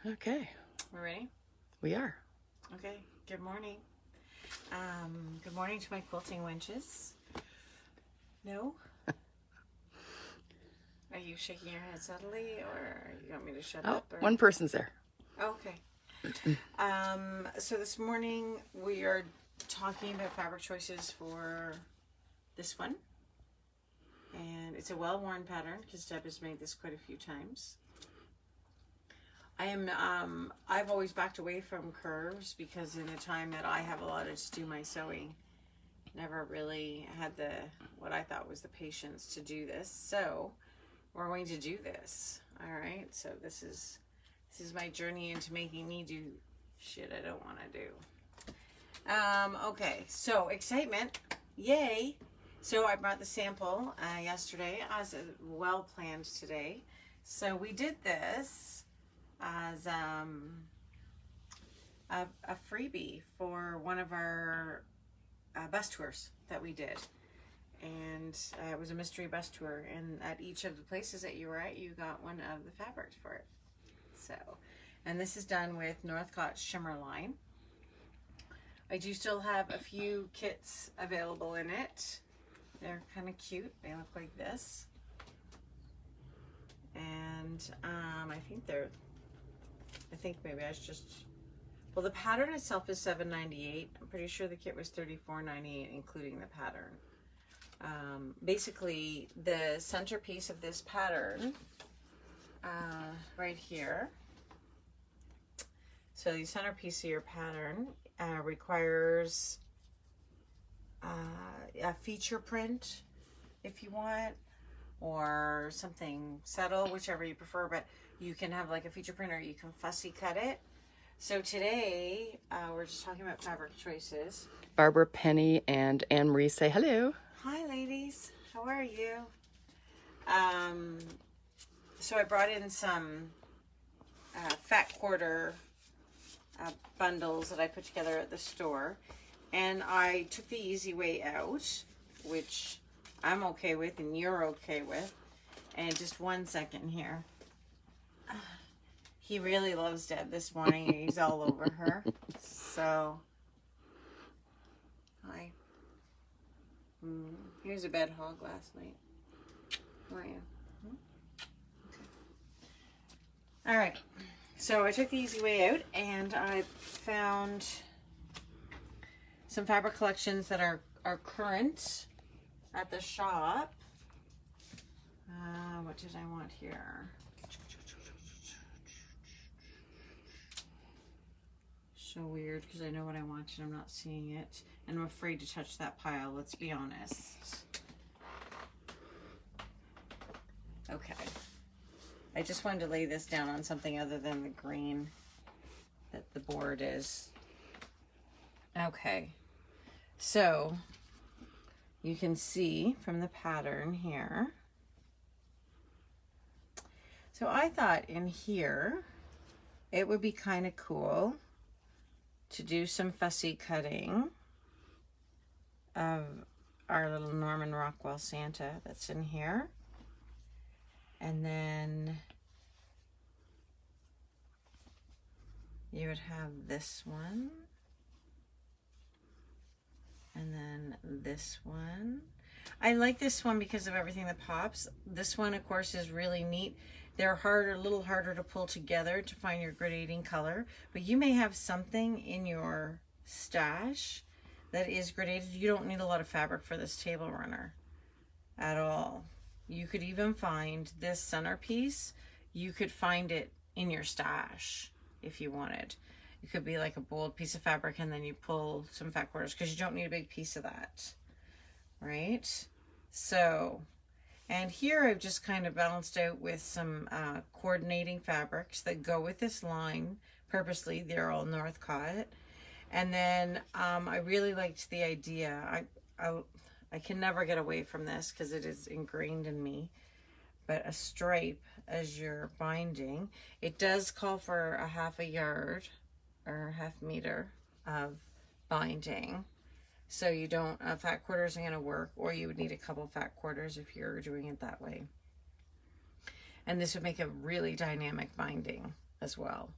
Okay, We're ready? we are. Okay, good morning. Good morning to my quilting wenches. No? Are you shaking your head subtly, or you want me to shut up? Or... One person's there. Okay. So this morning we are talking about fabric choices for this one. And it's a well-worn pattern because Deb has made this quite a few times. I've always backed away from curves because in the time that I have allotted to do my sewing, never really had what I thought was the patience to do this. So we're going to do this. All right. So this is my journey into making me do shit I don't want to do. Okay. So excitement. Yay. So I brought the sample yesterday as well planned today. So we did this as a freebie for one of our bus tours that we did. And it was a mystery bus tour. And at each of the places that you were at, you got one of the fabrics for it. So, and this is done with Northcott's Shimmer line. I do still have a few kits available in it. They're kind of cute. They look like this. And I think maybe I should just, well, the pattern itself is $7.98. I'm pretty sure the kit was $34.98, including the pattern. Basically, the centerpiece of this pattern, right here. So the centerpiece of your pattern requires a feature print, if you want, or something subtle, whichever you prefer, but you can have like a feature print or you can fussy cut it. So today, we're just talking about fabric choices. Barbara, Penny, and Anne-Marie say hello. Hi, ladies. How are you? So I brought in some fat quarter bundles that I put together at the store. And I took the easy way out, which I'm okay with and you're okay with. And just 1 second here. He really loves Deb this morning. He's all over her. So, hi. He was a bed hog last night. Where are you? Okay. All right. So I took the easy way out and I found some fabric collections that are current at the shop. What did I want here? So weird because I know what I want and I'm not seeing it. And I'm afraid to touch that pile, let's be honest. Okay. I just wanted to lay this down on something other than the green that the board is. Okay. So you can see from the pattern here. So I thought in here it would be kind of cool to do some fussy cutting of our little Norman Rockwell Santa that's in here. And then you would have this one. And then this one. I like this one because of everything that pops. This one, of course, is really neat. They're a little harder to pull together to find your gradating color. But you may have something in your stash that is gradated. You don't need a lot of fabric for this table runner at all. You could even find this centerpiece. You could find it in your stash if you wanted. It could be like a bold piece of fabric and then you pull some fat quarters because you don't need a big piece of that, right? So, and here I've just kind of balanced out with some coordinating fabrics that go with this line purposely. They're all Northcott. And then I really liked the idea. I can never get away from this because it is ingrained in me. But a stripe as your binding. It does call for a half a yard or half meter of binding. So you don't, fat quarters are going to work, or you would need a couple fat quarters if you're doing it that way. And this would make a really dynamic binding as well.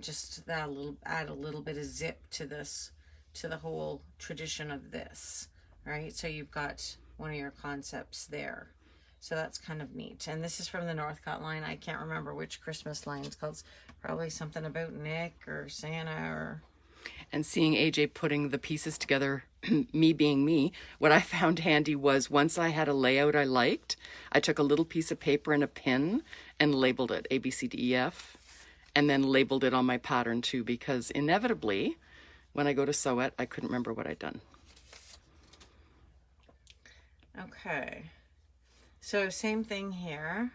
just that add a little bit of zip to this, to the whole tradition of this, right? So you've got one of your concepts there. So that's kind of neat. And this is from the Northcott line. I can't remember which Christmas line it's called. It's probably something about Nick or Santa or... And seeing AJ putting the pieces together, me being me, what I found handy was once I had a layout I liked, I took a little piece of paper and a pin and labeled it A, B, C, D, E, F, and then labeled it on my pattern too, because inevitably, when I go to sew it, I couldn't remember what I'd done. Okay. So same thing here.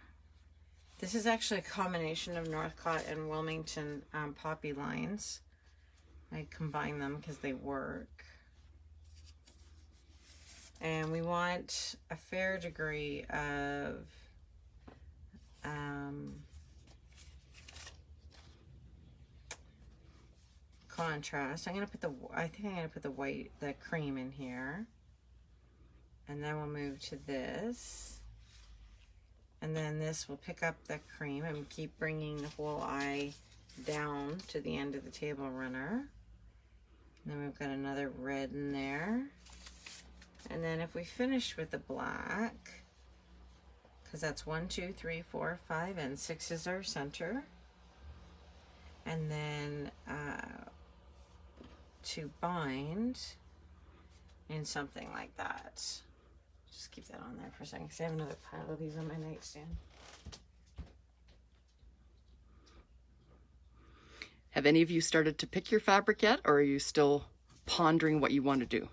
This is actually a combination of Northcott and Wilmington poppy lines. I combine them because they work. And we want a fair degree of contrast. I think I'm gonna put the white, the cream in here. And then we'll move to this. And then this will pick up the cream and keep bringing the whole eye down to the end of the table runner. And then we've got another red in there. And then if we finish with the black, because that's 1, 2, 3, 4, 5, and 6 is our center. And then to bind in something like that. Just keep that on there for a second because I have another pile of these on my nightstand. Have any of you started to pick your fabric yet, or are you still pondering what you want to do?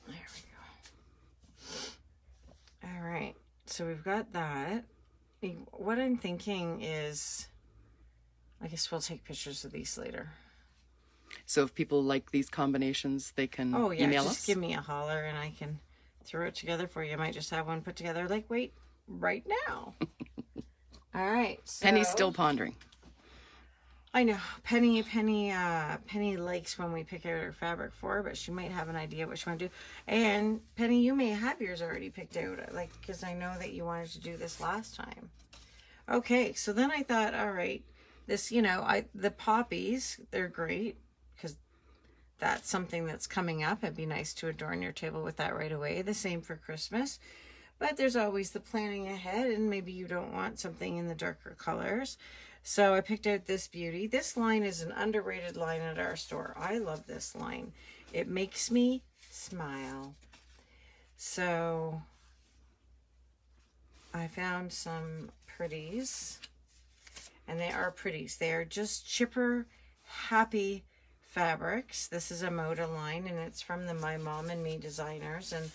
There we go. All right, so we've got that. What I'm thinking is, I guess we'll take pictures of these later. So if people like these combinations, they can email us? Just give me a holler and I can throw it together for you. I might just have one put together like right now. All right. So, Penny's still pondering. I know. Penny likes when we pick out her fabric for her, but she might have an idea what she want to do. And Penny, you may have yours already picked out, like, because I know that you wanted to do this last time. Okay, so then I thought, all right, this, the poppies, they're great because that's something that's coming up. It'd be nice to adorn your table with that right away. The same for Christmas. But there's always the planning ahead, and maybe you don't want something in the darker colors. So I picked out this beauty. This line is an underrated line at our store. I love this line. It makes me smile. So I found some pretties, and they are pretties. They are just chipper, happy fabrics. This is a Moda line, and it's from the My Mom and Me designers, and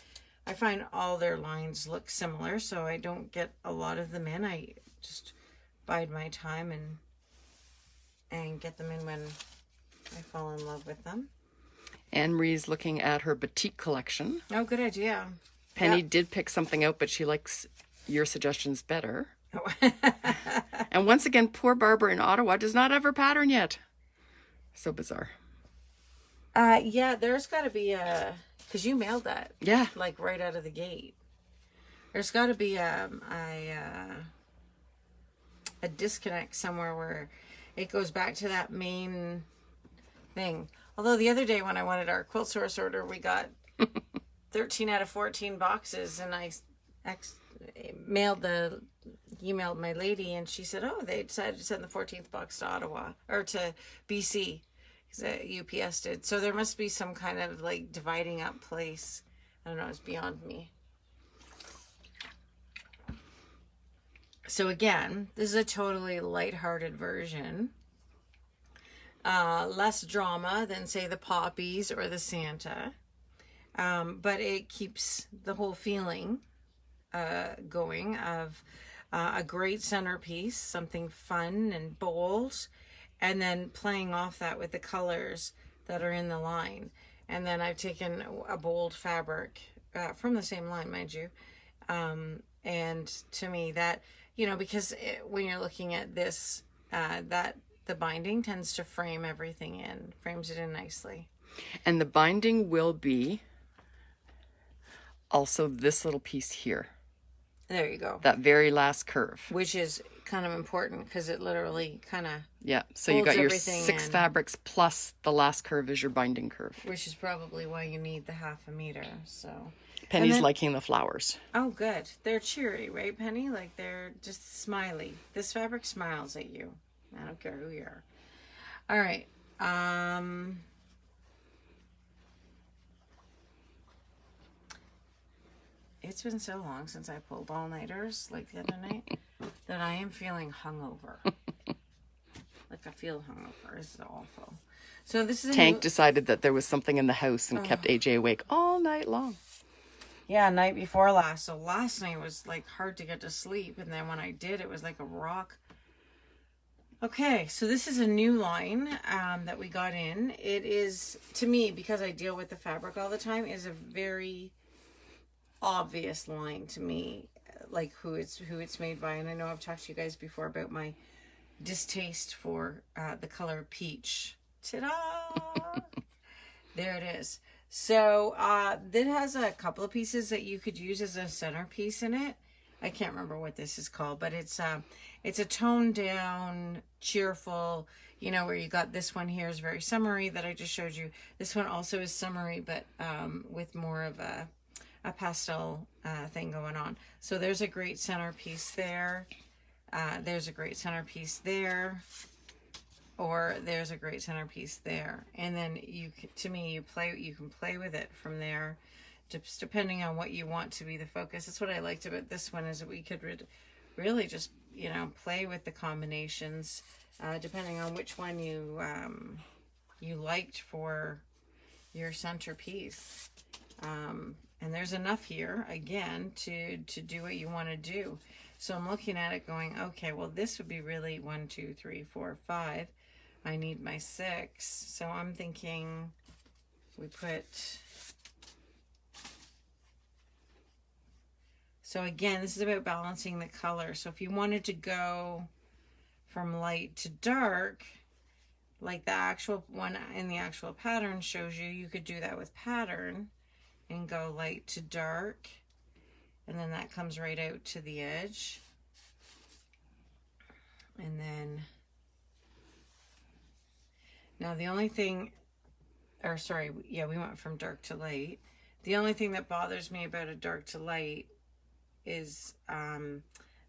I find all their lines look similar, so I don't get a lot of them in. I just bide my time and get them in when I fall in love with them. Anne-Marie's looking at her batik collection. Oh, good idea. Penny did pick something out, but she likes your suggestions better. And once again, poor Barbara in Ottawa does not have her pattern yet. So bizarre. Yeah, there's got to be a... Because you mailed that. Yeah. Like right out of the gate. There's got to be a disconnect somewhere where it goes back to that main thing. Although the other day when I wanted our quilt source order, we got 13 out of 14 boxes, and I emailed my lady, and she said, oh, they decided to send the 14th box to Ottawa, or to BC, because UPS did. So there must be some kind of like dividing up place. I don't know, it's beyond me. So again, this is a totally lighthearted version. Less drama than, say, the Poppies or the Santa. But it keeps the whole feeling going of a great centerpiece, something fun and bold, and then playing off that with the colors that are in the line. And then I've taken a bold fabric from the same line, mind you. And to me that... because when you're looking at this, that the binding tends to frame everything in, frames it in nicely. And the binding will be also this little piece here. There you go. That very last curve. Which is kind of important because it literally kind of Yeah, so you holds got your everything 6 in. fabrics plus the last curve is your binding curve. Which is probably why you need the 1/2 meter. So Penny's liking the flowers. oh, good. They're cheery, right, Penny? Like they're just smiley. This fabric smiles at you. I don't care who you are. All right. It's been so long since I pulled all-nighters like the other night that I am feeling hungover. Like I feel hungover. This is awful. So this is a Tank decided that there was something in the house and kept AJ awake all night long. Yeah, night before last. So last night was like hard to get to sleep. And then when I did, it was like a rock. Okay, so this is a new line that we got in. It is, to me, because I deal with the fabric all the time, is a very obvious line to me, like who it's made by. And I know I've talked to you guys before about my distaste for the color peach. Ta-da! There it is. So that has a couple of pieces that you could use as a centerpiece in it. I can't remember what this is called, but it's a toned down, cheerful, you know, where you got this one here is very summery that I just showed you. This one also is summery, but with more of a pastel thing going on. So there's a great centerpiece there. There's a great centerpiece there. Or there's a great centerpiece there. And then you can play with it from there, just depending on what you want to be the focus. That's what I liked about this one, is that we could really just, you know, play with the combinations, depending on which one you liked for your centerpiece. And there's enough here, again, to do what you want to do. So I'm looking at it going, okay, well, this would be really 1, 2, 3, 4, 5. I need my 6. So I'm thinking we put... So again, this is about balancing the color. So if you wanted to go from light to dark, like the actual one in the actual pattern shows you, you could do that with pattern and go light to dark. And then that comes right out to the edge. And then, now the only thing, or sorry, yeah, we went from dark to light. The only thing that bothers me about a dark to light is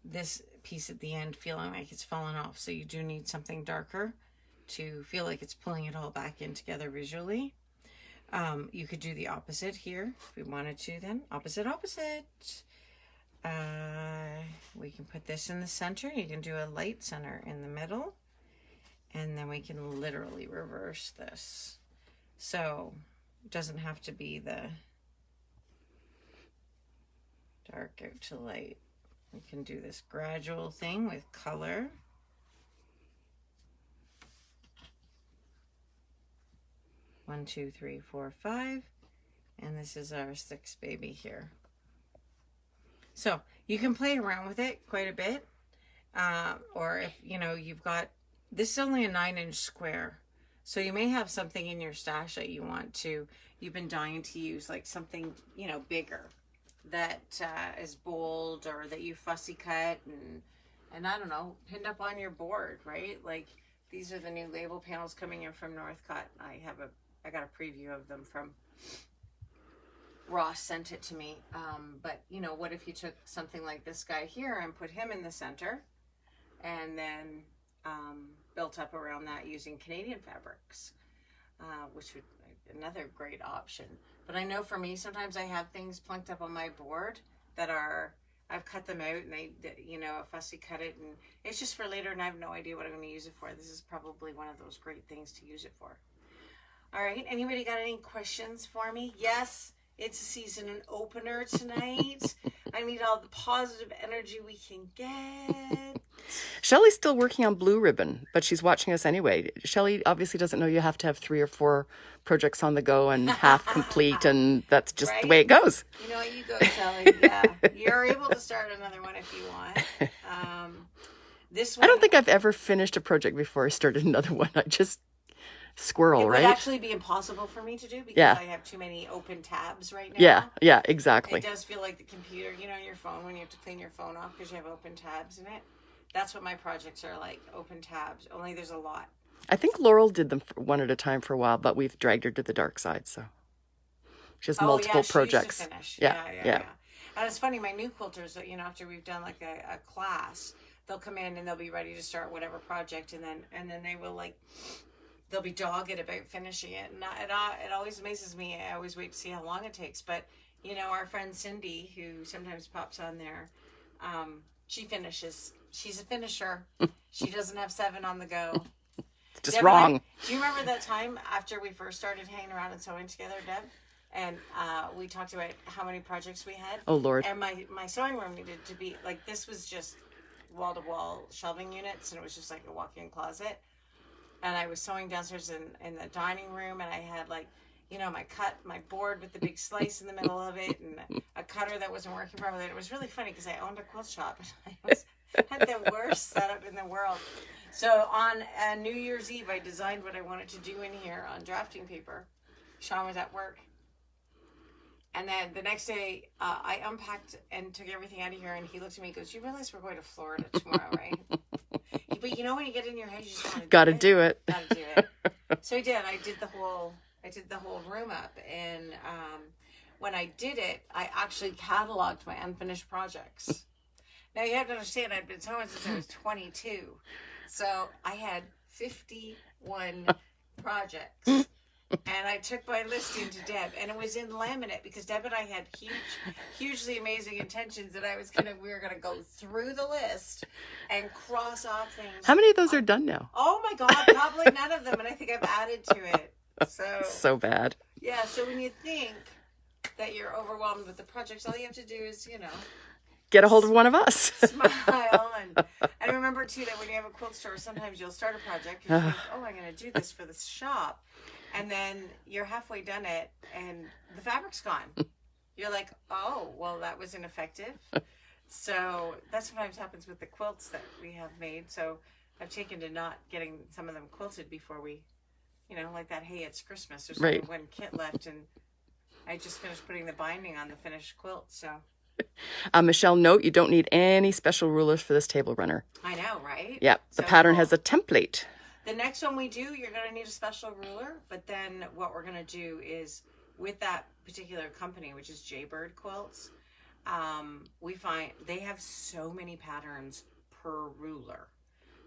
this piece at the end feeling like it's fallen off. So you do need something darker to feel like it's pulling it all back in together visually. You could do the opposite here if we wanted to then. Opposite. We can put this in the center. You can do a light center in the middle. And then we can literally reverse this. So it doesn't have to be the dark out to light. We can do this gradual thing with color. One, 2, 3, 4, 5. And this is our 6th baby here. So you can play around with it quite a bit. Or if, you know, you've got, this is only a 9-inch square. So you may have something in your stash that you want to, you've been dying to use, like something, you know, bigger that is bold, or that you fussy cut and I don't know, pinned up on your board, right? Like these are the new label panels coming in from Northcutt. I got a preview of them from Ross, sent it to me. But you know, what if you took something like this guy here and put him in the center, and then built up around that using Canadian fabrics, which would be another great option. But I know for me, sometimes I have things plunked up on my board that are, I've cut them out and they, you know, fussy cut it, and it's just for later and I have no idea what I'm going to use it for. This is probably one of those great things to use it for. All right, anybody got any questions for me? Yes, it's a season opener tonight. I need all the positive energy we can get. Shelley's still working on Blue Ribbon, but she's watching us anyway. Shelley obviously doesn't know you have to have 3 or 4 projects on the go and half complete, and that's just Right? the way it goes. You know, you go, Shelley. Yeah, you're able to start another one if you want. This one, I don't think I've ever finished a project before I started another one. I just squirrel, it right? would actually be impossible for me to do because Yeah. I have too many open tabs right now. Yeah, exactly. It does feel like the computer, you know, your phone, when you have to clean your phone off because you have open tabs in it. That's what my projects are like, open tabs, only there's a lot. I think Laurel did them one at a time for a while, but we've dragged her to the dark side, so she has multiple projects. Used to finish. Yeah. And it's funny, my new quilters, after we've done like a class, they'll come in and they'll be ready to start whatever project, and then they will they'll be dogged about finishing it, and it always amazes me. I always wait to see how long it takes. But our friend Cindy, who sometimes pops on there, she finishes. She's a finisher. She doesn't have 7 on the go. Just Deb wrong. Do you remember that time after we first started hanging around and sewing together, Deb? And we talked about how many projects we had. Oh, Lord. And my sewing room needed to be, this was just wall-to-wall shelving units, and it was just like a walk-in closet. And I was sewing downstairs in the dining room, and I had my board with the big slice in the middle of it, and a cutter that wasn't working properly. And it was really funny because I owned a quilt shop, and I had the worst setup in the world. So on New Year's Eve, I designed what I wanted to do in here on drafting paper. Sean was at work. And then the next day, I unpacked and took everything out of here, and he looked at me and goes, "You realize we're going to Florida tomorrow, right?" But when you get in your head, you just want to Gotta do it. Gotta do it. So I did. I did the whole room up, and when I did it, I actually cataloged my unfinished projects. Now you have to understand, I'd been sewing since I was 22, so I had 51 projects, and I took my list into Deb, and it was in laminate because Deb and I had hugely amazing intentions that we were gonna go through the list and cross off things. How many of those are done now? Oh my God, probably none of them, and I think I've added to it. So bad. Yeah, so when you think that you're overwhelmed with the projects, all you have to do is, get a hold of one of us. Smile. And remember, too, that when you have a quilt store, sometimes you'll start a project and you think, oh, I'm going to do this for this shop. And then you're halfway done it and the fabric's gone. You're like, oh, well, that was ineffective. So that sometimes happens with the quilts that we have made. So I've taken to not getting some of them quilted before we, like that, hey, it's Christmas. There's only one kit left, and I just finished putting the binding on the finished quilt, so. Michelle, note, you don't need any special rulers for this table runner. I know, right? Yeah, the pattern has a template. The next one we do, you're going to need a special ruler, but then what we're going to do is, with that particular company, which is Jaybird Quilts, we find they have so many patterns per ruler.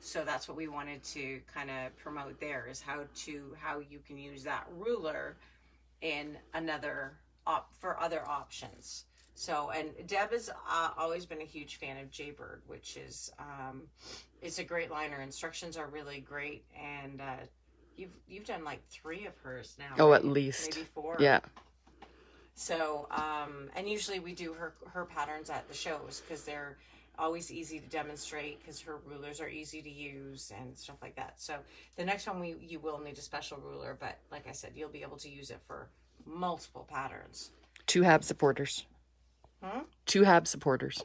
So that's what we wanted to kind of promote there, is how you can use that ruler in for other options. So, and Deb has always been a huge fan of Jaybird, which is it's a great liner. Instructions are really great, and you've done like 3 of hers now. Oh, right? at least. Maybe 4. Yeah. So, and usually we do her patterns at the shows because they're always easy to demonstrate because her rulers are easy to use and stuff like that. So the next one you will need a special ruler, but like I said, you'll be able to use it for multiple patterns. 2 hab supporters. 2 hab supporters.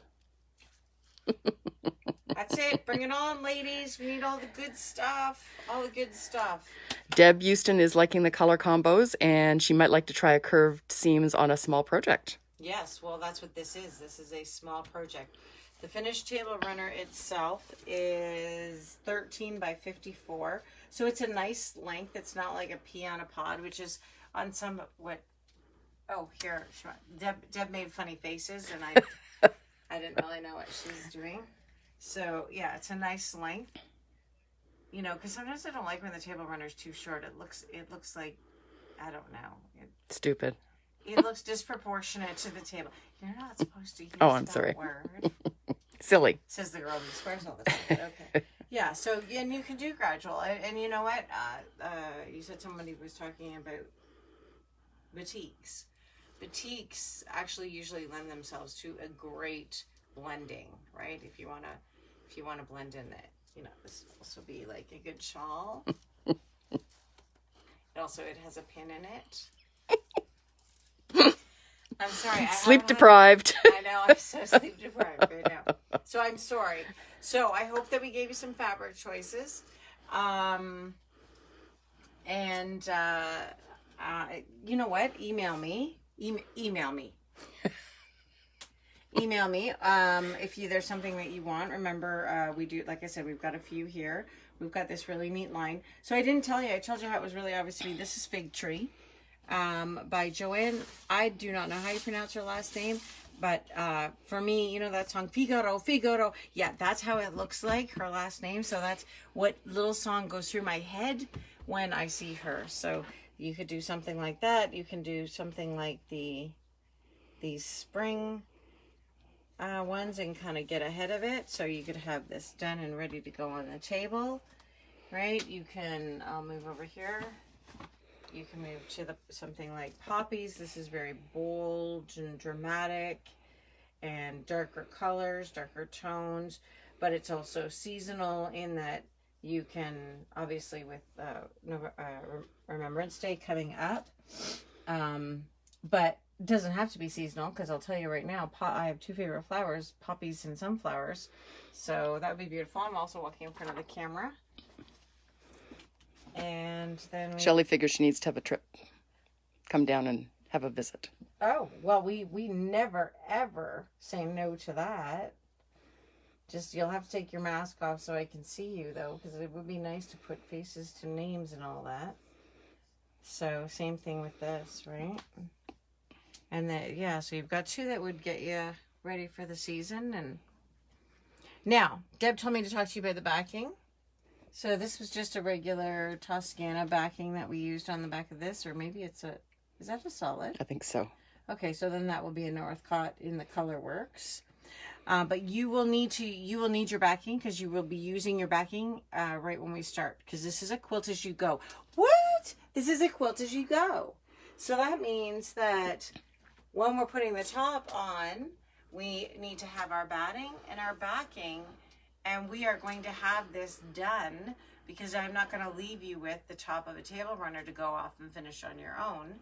That's it. Bring it on, ladies. We need all the good stuff. All the good stuff. Deb Houston is liking the color combos, and she might like to try a curved seams on a small project. Yes, well, that's what this is. This is a small project. The finished table runner itself is 13 by 54. So it's a nice length. It's not like a pea on a pod, which is on some oh, here. Deb made funny faces, and I didn't really know what she was doing. So, yeah, it's a nice length. Because sometimes I don't like when the table runner is too short. It looks like, I don't know. Stupid. It looks disproportionate to the table. You're not supposed to use that word. Silly. Says the girl who swears all the time. Okay. Yeah, so, and you can do gradual. And you know what? You said somebody was talking about batiks. Batiks actually usually lend themselves to a great blending, right? If you want to blend in that, this will also be like a good shawl. It has a pin in it. I'm sorry. Sleep deprived. I know, I'm so sleep deprived right now. So I'm sorry. So I hope that we gave you some fabric choices. You know what? Email me. Email me. email me if there's something that you want. Remember, we do, like I said, we've got a few here. We've got this really neat line. So I didn't tell you. I told you how it was really obvious to me. This is Fig Tree by Joanne. I do not know how you pronounce her last name. But for me, you know that song, Figaro, Figaro. Yeah, that's how it looks like, her last name. So that's what little song goes through my head when I see her. So you could do something like that. You can do something like these spring ones and kind of get ahead of it. So you could have this done and ready to go on the table, right? You can, I'll move over here. You can move to something like Poppies. This is very bold and dramatic and darker colors, darker tones, but it's also seasonal in that you can, obviously with Remembrance Day coming up, but it doesn't have to be seasonal, because I'll tell you right now, I have two favorite flowers, poppies and sunflowers, so that would be beautiful. I'm also walking in front of the camera. And then Shelley figures she needs to have a trip. Come down and have a visit. Oh, well, we never, ever say no to that. Just, you'll have to take your mask off so I can see you, though, because it would be nice to put faces to names and all that. So, same thing with this, right? And that, yeah, so you've got two that would get you ready for the season. And now, Deb told me to talk to you about the backing. So this was just a regular Toscana backing that we used on the back of this, or maybe it's is that a solid? I think so. Okay, so then that will be a Northcott in the Colorworks. But you will need your backing, because you will be using your backing right when we start, because this is a quilt as you go. What? This is a quilt as you go. So that means that when we're putting the top on, we need to have our batting and our backing. And we are going to have this done, because I'm not going to leave you with the top of a table runner to go off and finish on your own.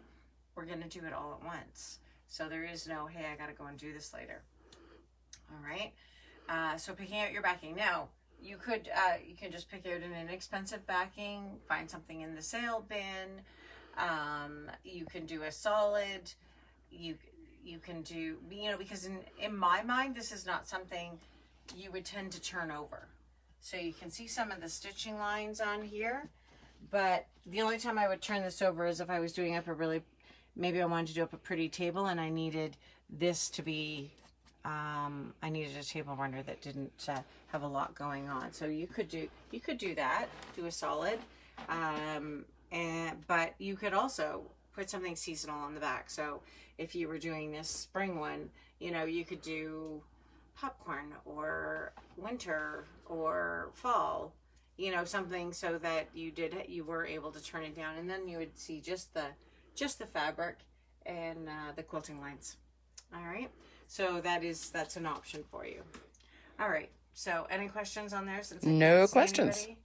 We're going to do it all at once. So there is no, hey, I got to go and do this later. All right. So picking out your backing. Now, you can just pick out an inexpensive backing, find something in the sale bin. You can do a solid. You can do, because in my mind, this is not something you would tend to turn over. So you can see some of the stitching lines on here, but the only time I would turn this over is if I was doing up maybe I wanted to do up a pretty table and I needed this to be, I needed a table runner that didn't have a lot going on. So you could do that, do a solid, but you could also put something seasonal on the back. So if you were doing this spring one, you could do popcorn or winter or fall, something so that you were able to turn it down, and then you would see just the fabric and the quilting lines. All right, so that's an option for you. All right, so any questions on there? Since no questions. Anybody?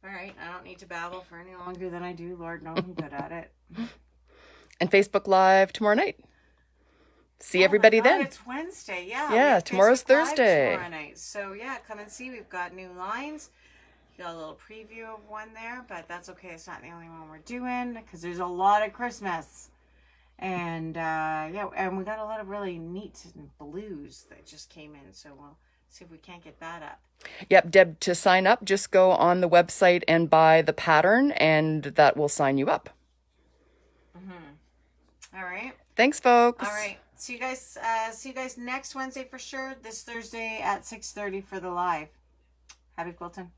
All right, I don't need to babble for any longer than I do. Lord knows I'm good at it. And Facebook Live tomorrow night. See everybody then. It's Wednesday, yeah. Yeah, tomorrow's Thursday. Tomorrow night. So yeah, come and see. We've got new lines. Got a little preview of one there, but that's okay. It's not the only one we're doing, because there's a lot of Christmas. And yeah, and we got a lot of really neat blues that just came in. So we'll see if we can't get that up. Yep, Deb, to sign up, just go on the website and buy the pattern, and that will sign you up. All right. Thanks, folks. All right. See you guys next Wednesday for sure. This Thursday at 6:30 for the live. Happy quilting.